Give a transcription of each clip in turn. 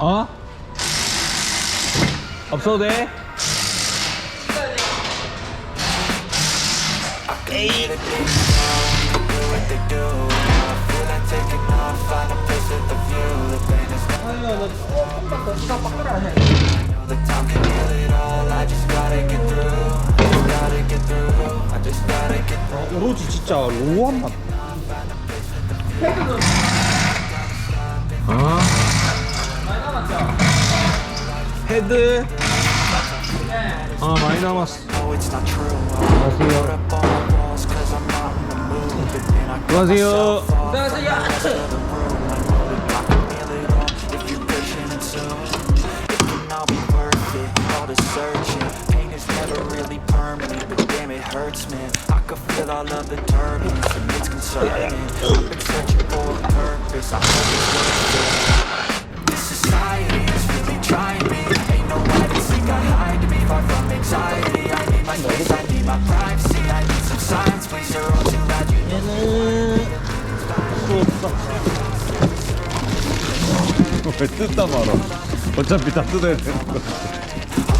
어? 없어도 돼? 에이. 아니야, 나 조금만 더 시간 바꾸라 해. 오로지 진짜 로어암 맛. 아, 헤드. 아, 많이 남았어. 안녕하세요. 안녕하세요. Hurts, man. I could feel all of the turbulence and it's concerning. I've been searching for a purpose. I hope it's worth it. This society is really trying me. Ain't no privacy got hide me. Far from anxiety. I need my space. I need my privacy. I need some silence, please. You're all too loud. You 왜 뜯다 말아? 어차피 다 뜯어야 되는 거.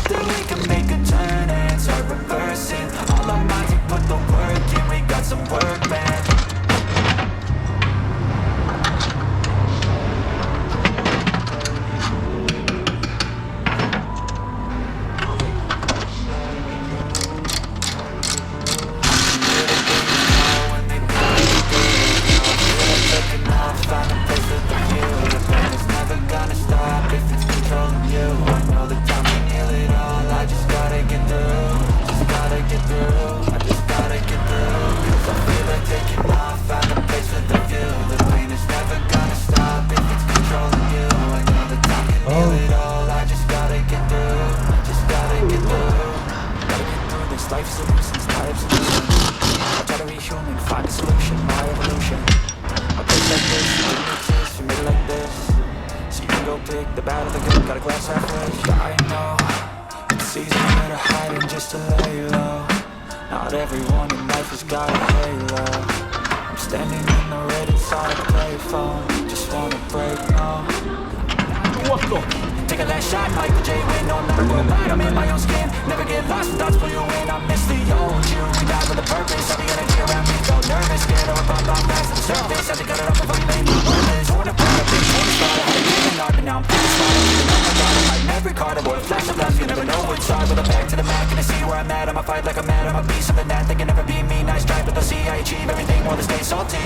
then we can make a turn and start reversing all our minds and put the work in. We got some work, man. Life's a nuisance, life's a nuisance. I try to be human, find a solution, my evolution. I push like this, you need this, you made it like this. So you can go pick the bad or the good, got a glass halfway. Yeah, I know, it's easier to hide than just to lay low. Not everyone in life has got a halo. I'm standing in the red inside a payphone. Just wanna break, no. Take a last shot, Michael J. Win, no, never go blind, I'm in my own skin. Never get lost when thoughts pull you in. I miss the old you, we died with a purpose. All the energy around me, so nervous. Scared I would pop off fast to the surface. Had to cut it off before you made me worthless. Torn apart, I've been torn apart. I had a given up, and now I'm picking smart. I'm living on my God, I'm like every card. I bought a flash of life, you never know which side. But I'm back to the Mac, and I see where I'm at. I'ma fight like a man, I'ma be something that they can never be me. Nice try, but they'll see I achieve everything while they stay salty.